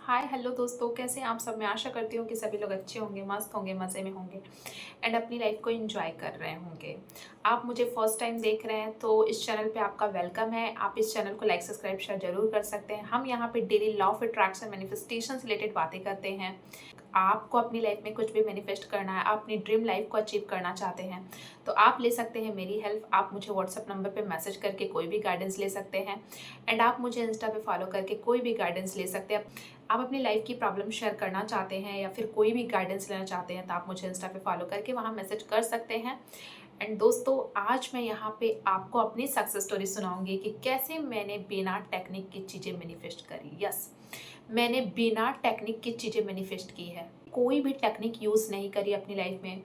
Hi hello दोस्तों, कैसे हैं आप सब। मैं आशा करती हूँ कि सभी लोग अच्छे होंगे, मस्त होंगे, मज़े में होंगे एंड अपनी लाइफ को एंजॉय कर रहे होंगे। आप मुझे फर्स्ट टाइम देख रहे हैं तो इस चैनल पे आपका वेलकम है। आप इस चैनल को लाइक सब्सक्राइब शेयर जरूर कर सकते हैं। हम यहाँ पे daily law of attraction manifestation से रिलेटेड बातें करते हैं। आपको अपनी लाइफ में कुछ भी मैनिफेस्ट करना है, आप अपनी ड्रीम लाइफ को अचीव करना चाहते हैं तो आप ले सकते हैं मेरी हेल्प। आप मुझे व्हाट्सअप नंबर पे मैसेज करके कोई भी गाइडेंस ले सकते हैं एंड आप मुझे इंस्टा पे फॉलो करके कोई भी गाइडेंस ले सकते हैं। आप अपनी लाइफ की प्रॉब्लम शेयर करना चाहते हैं या फिर कोई भी गाइडेंस लेना चाहते हैं तो आप मुझे इंस्टा पे फॉलो करके वहाँ मैसेज कर सकते हैं। एंड दोस्तों, आज मैं यहाँ पे आपको अपनी सक्सेस स्टोरी सुनाऊंगी कि कैसे मैंने बिना टेक्निक की चीज़ें मैनिफेस्ट करी। यस, मैंने बिना टेक्निक की चीज़ें मैनिफेस्ट की है। कोई भी टेक्निक यूज़ नहीं करी अपनी लाइफ में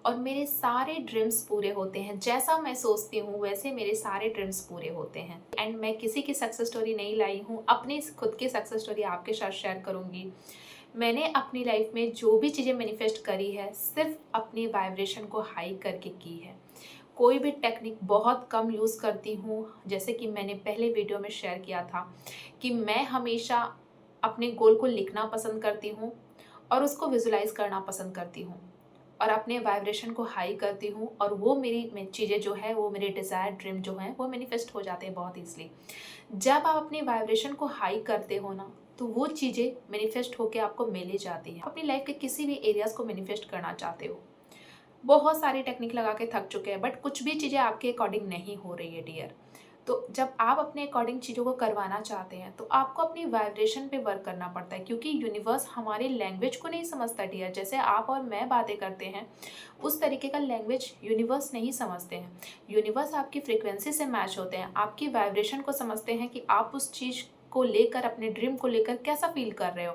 और मेरे सारे ड्रीम्स पूरे होते हैं। जैसा मैं सोचती हूँ वैसे मेरे सारे ड्रीम्स पूरे होते हैं। एंड मैं किसी की सक्सेस स्टोरी नहीं लाई हूँ, अपनी खुद की सक्सेस स्टोरी आपके साथ शेयर करूँगी। मैंने अपनी लाइफ में जो भी चीज़ें मैनिफेस्ट करी है सिर्फ अपनी वाइब्रेशन को हाई करके की है। कोई भी टेक्निक बहुत कम यूज़ करती हूँ। जैसे कि मैंने पहले वीडियो में शेयर किया था कि मैं हमेशा अपने गोल को लिखना पसंद करती हूँ और उसको विजुलाइज करना पसंद करती हूँ और अपने वाइब्रेशन को हाई करती हूँ और वो मेरी चीज़ें जो है, वो मेरे डिज़ायर ड्रीम जो है वो मैनिफेस्ट हो जाते हैं बहुत ईजिली। जब आप अपनी वाइब्रेशन को हाई करते हो ना तो वो चीज़ें मैनिफेस्ट होकर आपको मिल ही जाती हैं। अपनी लाइफ के किसी भी एरियाज को मैनिफेस्ट करना चाहते हो, बहुत सारी टेक्निक लगा के थक चुके हैं बट कुछ भी चीज़ें आपके अकॉर्डिंग नहीं हो रही है डियर। तो जब आप अपने अकॉर्डिंग चीज़ों को करवाना चाहते हैं तो आपको अपनी वाइब्रेशन पे वर्क करना पड़ता है, क्योंकि यूनिवर्स हमारे लैंग्वेज को नहीं समझता डियर। जैसे आप और मैं बातें करते हैं उस तरीके का लैंग्वेज यूनिवर्स नहीं समझते हैं। यूनिवर्स आपकी फ्रिक्वेंसी से मैच होते हैं, आपकी वाइब्रेशन को समझते हैं कि आप उस चीज़ को लेकर, अपने ड्रीम को लेकर कैसा फील कर रहे हो।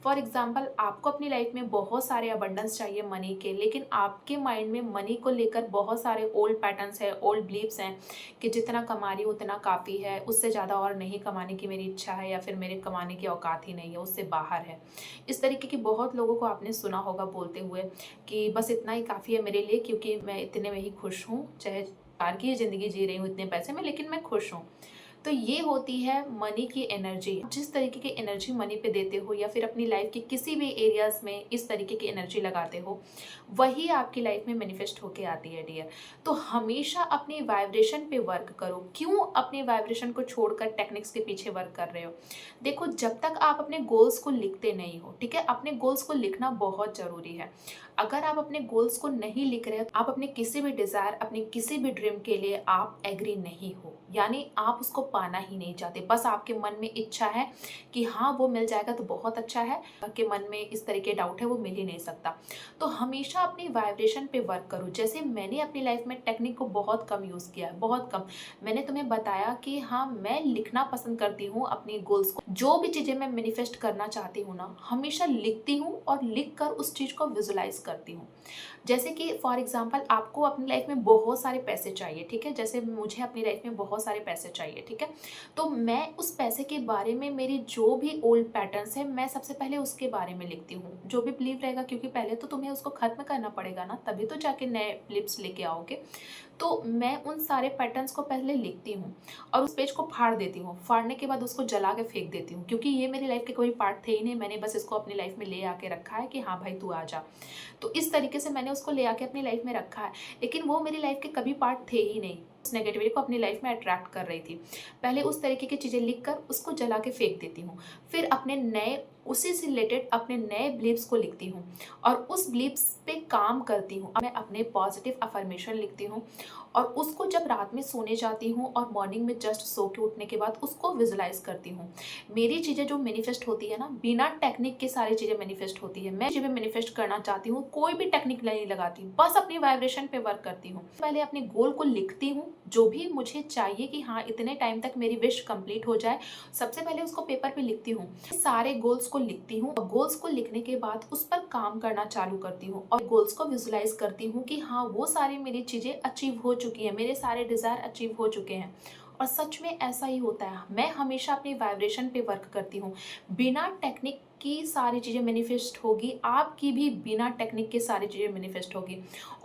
फॉर एग्जाम्पल, आपको अपनी लाइफ में बहुत सारे अबंडेंस चाहिए मनी के, लेकिन आपके माइंड में मनी को लेकर बहुत सारे ओल्ड पैटर्न्स हैं, ओल्ड बिलीव्स हैं कि जितना कमा रही हूँ उतना काफ़ी है, उससे ज़्यादा और नहीं कमाने की मेरी इच्छा है, या फिर मेरे कमाने की औकात ही नहीं है, उससे बाहर है। इस तरीके की बहुत लोगों को आपने सुना होगा बोलते हुए कि बस इतना ही काफ़ी है मेरे लिए, क्योंकि मैं इतने में ही खुश हूँ, चाहे कार की ज़िंदगी जी रही हूँ इतने पैसे में, लेकिन मैं खुश हूँ। तो ये होती है मनी की एनर्जी। जिस तरीके की एनर्जी मनी पे देते हो या फिर अपनी लाइफ के किसी भी एरियाज में इस तरीके की एनर्जी लगाते हो, वही आपकी लाइफ में मैनिफेस्ट होके आती है डियर। तो हमेशा अपनी वाइब्रेशन पे वर्क करो। क्यों अपनी वाइब्रेशन को छोड़कर टेक्निक्स के पीछे वर्क कर रहे हो? देखो, जब तक आप अपने गोल्स को लिखते नहीं हो, ठीक है, अपने गोल्स को लिखना बहुत जरूरी है। अगर आप अपने गोल्स को नहीं लिख रहे हो, आप अपने किसी भी डिजायर, अपने किसी भी ड्रीम के लिए आप एग्री नहीं हो, यानी आप उसको पाना ही नहीं चाहते। बस आपके मन में इच्छा है कि हाँ वो मिल जाएगा तो बहुत अच्छा है, आपके मन में इस तरह के डाउट है वो मिल ही नहीं सकता। तो हमेशा अपनी वाइब्रेशन पे वर्क करो। जैसे मैंने अपनी लाइफ में टेक्निक को बहुत कम यूज़ किया है, बहुत कम। मैंने तुम्हें बताया कि हाँ, मैं लिखना पसंद करती हूँ अपनी गोल्स को। जो भी चीज़ें मैं मैनिफेस्ट करना चाहती हूँ ना, हमेशा लिखती हूँ और लिख कर उस चीज़ को विजुलाइज करती हूँ। जैसे कि फॉर एग्जांपल, आपको अपनी लाइफ में बहुत सारे पैसे चाहिए, ठीक है, जैसे मुझे अपनी लाइफ में बहुत सारे पैसे चाहिए, ठीक है। तो मैं उस पैसे के बारे में, मेरी जो भी ओल्ड पैटर्न्स है, मैं सबसे पहले उसके बारे में लिखती हूँ, जो भी बिलीव रहेगा, क्योंकि पहले तो तुम्हें उसको खत्म करना पड़ेगा ना, तभी तो जाके नए बिलीव्स लेके आओगे। तो मैं उन सारे पैटर्न्स को पहले लिखती हूँ और उस पेज को फाड़ देती हूँ। फाड़ने के बाद उसको जला के फेंक देती हूँ, क्योंकि ये मेरी लाइफ के कोई पार्ट थे ही नहीं। मैंने बस इसको अपनी लाइफ में ले आके रखा है कि हाँ भाई तू आ जा। तो इस तरीके से मैंने उसको ले आके अपनी लाइफ में रखा है, लेकिन वो मेरी लाइफ के कभी पार्ट थे ही नहीं। उस नेगेटिविटी को अपनी लाइफ में अट्रैक्ट कर रही थी। पहले उस तरीके की चीज़ें लिख कर उसको जला के फेंक देती हूँ। फिर अपने नए, उसी से रिलेटेड अपने नए बिलीव्स को लिखती हूँ और उस बिलीव्स पे काम करती हूँ। मैं अपने पॉजिटिव अफर्मेशन लिखती हूँ और उसको जब रात में सोने जाती हूँ और मॉर्निंग में जस्ट सो के उठने के बाद उसको विजुलाइज करती हूँ। मेरी चीज़ें जो मैनिफेस्ट होती है ना, बिना टेक्निक के सारी चीज़ें मैनिफेस्ट होती है। मैं चीज़ें मैनिफेस्ट करना चाहती हूँ, कोई भी टेक्निक नहीं लगाती, बस अपनी वाइब्रेशन पे वर्क करती हूँ। पहले अपने गोल को लिखती हूँ, जो भी मुझे चाहिए कि हाँ इतने टाइम तक मेरी विश कंप्लीट हो जाए, सबसे पहले उसको पेपर पे लिखती हूँ। सारे गोल्स को लिखती हूँ और गोल्स को लिखने के बाद उस पर काम करना चालू करती हूँ और गोल्स को विजुलाइज करती हूँ कि हाँ वो सारी मेरी चीज़ें अचीव हो चुकी हैं, मेरे सारे डिज़ायर अचीव हो चुके हैं। और सच में ऐसा ही होता है। मैं हमेशा अपनी वाइब्रेशन पे वर्क करती हूँ, बिना टेक्निक आपकी सारी चीज़ें मैनिफेस्ट होगी, आपकी भी बिना टेक्निक के सारी चीज़ें मैनिफेस्ट होगी।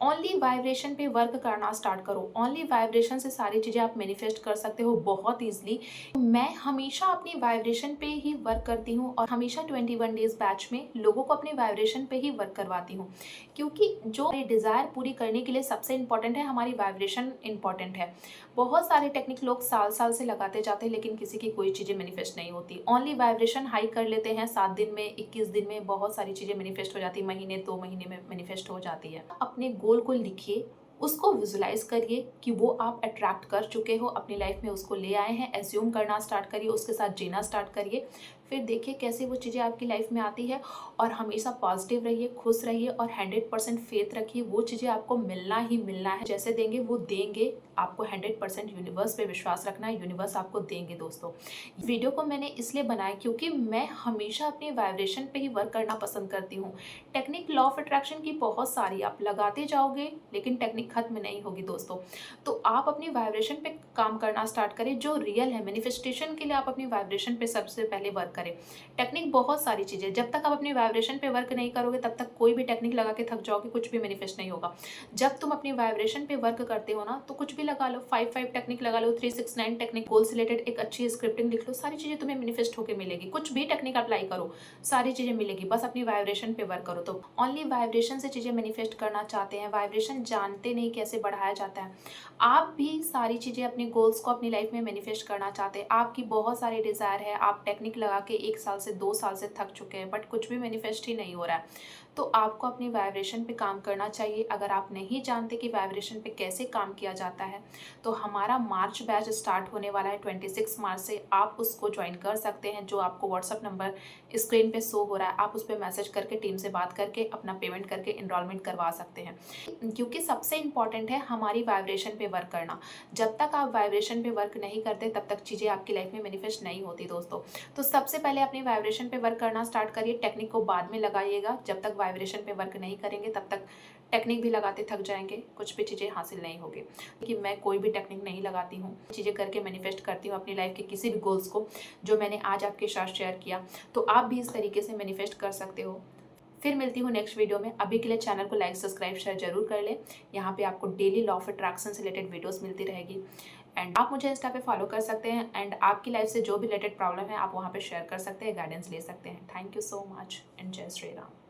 ओनली वाइब्रेशन पे वर्क करना स्टार्ट करो, ओनली वाइब्रेशन से सारी चीज़ें आप मैनिफेस्ट कर सकते हो बहुत ईजिली। मैं हमेशा अपनी वाइब्रेशन पे ही वर्क करती हूँ और हमेशा 21 डेज बैच में लोगों को अपने वाइब्रेशन पे ही वर्क करवाती हूँ, क्योंकि जो डिज़ायर पूरी करने के लिए सबसे इम्पॉर्टेंट है, हमारी वाइब्रेशन इम्पॉर्टेंट है। बहुत सारे टेक्निक लोग साल साल से लगाते जाते हैं, लेकिन किसी की कोई चीज़ें मैनिफेस्ट नहीं होती। ओनली वाइब्रेशन हाई कर लेते हैं, 7 दिन में, 21 दिन में बहुत सारी चीज़ें मैनिफेस्ट हो जाती है, महीने 2 महीने में मैनिफेस्ट हो जाती है। अपने गोल को लिखिए, उसको विजुलाइज करिए कि वो आप अट्रैक्ट कर चुके हो, अपनी लाइफ में उसको ले आए हैं, एज्यूम करना स्टार्ट करिए, उसके साथ जीना स्टार्ट करिए। फिर देखिए कैसे वो चीज़ें आपकी लाइफ में आती है। और हमेशा पॉजिटिव रहिए, खुश रहिए और 100% फेथ रखिए, वो चीज़ें आपको मिलना ही मिलना है। जैसे देंगे वो देंगे, आपको 100% यूनिवर्स पे विश्वास रखना है, यूनिवर्स आपको देंगे दोस्तों। वीडियो को मैंने इसलिए बनाया क्योंकि मैं हमेशा अपनी वाइब्रेशन पे ही वर्क करना पसंद करती हूँ। टेक्निक लॉ ऑफ अट्रैक्शन की बहुत सारी आप लगाते जाओगे, लेकिन टेक्निक खत्म नहीं होगी दोस्तों। तो आप अपनी वाइब्रेशन पे काम करना स्टार्ट करें, जो रियल है मैनिफेस्टेशन के लिए आप अपनी वाइब्रेशन पे सबसे पहले वर्क करें। टेक्निक बहुत सारी चीज़ें, जब तक आप अपनी वाइब्रेशन पे वर्क नहीं करोगे तब तक कोई भी टेक्निक लगा के थक जाओगे, कुछ भी मैनिफेस्ट नहीं होगा। जब तुम अपनी वाइब्रेशन पे वर्क करते हो ना, तो कुछ भी लगा लो, 5 टेक्निक लगा लो, 369 टेक्निक, गोल से रिलेटेड एक अच्छी स्क्रिप्टिंग लिख लो, सारी चीज़ें तुम्हें मैनिफेस्ट होकर मिलेगी। कुछ भी टेक्निक अप्लाई करो, सारी चीज़ें मिलेगी, बस अपनी वाइब्रेशन पे वर्क करो। तो ओनली वाइब्रेशन से चीज़ें मैनिफेस्ट करना चाहते हैं, वाइब्रेशन जानते नहीं कैसे बढ़ाया जाता है। आप भी सारी चीज़ें, अपने गोल्स को अपनी लाइफ में मैनिफेस्ट करना चाहते हैं, आपकी बहुत सारी डिज़ायर है, आप टेक्निक लगा के 1 साल से 2 साल से थक चुके हैं, बट कुछ भी मैनिफेस्ट ही नहीं हो रहा है। तो आपको अपनी वाइब्रेशन पे काम करना चाहिए। अगर आप नहीं जानते कि वाइब्रेशन पे कैसे काम किया जाता है, तो हमारा मार्च बैच स्टार्ट होने वाला है 26 मार्च से, आप उसको ज्वाइन कर सकते हैं। जो आपको व्हाट्सअप नंबर स्क्रीन पे शो हो रहा है, आप उस पर मैसेज करके, टीम से बात करके, अपना पेमेंट करके इनरोलमेंट करवा सकते हैं। क्योंकि सबसे इंपॉर्टेंट है हमारी वाइब्रेशन पे वर्क करना। जब तक आप वाइब्रेशन पे वर्क नहीं करते, तब तक चीज़ें आपकी लाइफ में मैनिफेस्ट नहीं होती दोस्तों। तो सबसे पहले अपनी वाइब्रेशन पे वर्क करना स्टार्ट करिए, टेक्निक को बाद में लगाइएगा। जब तक वाइब्रेशन पे वर्क नहीं करेंगे तब तक टेक्निक भी लगाते थक जाएंगे, कुछ भी चीज़ें हासिल नहीं होगी। कि मैं कोई भी टेक्निक नहीं लगाती हूँ, चीज़ें करके मैनिफेस्ट करती हूँ अपनी लाइफ के किसी भी गोल्स को, जो मैंने आज आपके साथ शेयर किया। तो आप भी इस तरीके से मैनिफेस्ट कर सकते हो। फिर मिलती हूँ नेक्स्ट वीडियो में। अभी के लिए चैनल को लाइक, सब्सक्राइब, शेयर जरूर कर लें। यहाँ पे आपको डेली लॉ ऑफ अट्रैक्शन से रिलेटेड वीडियोस मिलती रहेगी। एंड आप मुझे इंस्टा पे फॉलो कर सकते हैं, एंड आपकी लाइफ से जो भी रिलेटेड प्रॉब्लम है आप वहाँ पे शेयर कर सकते हैं, गाइडेंस ले सकते हैं। Thank you so much and जय श्री राम।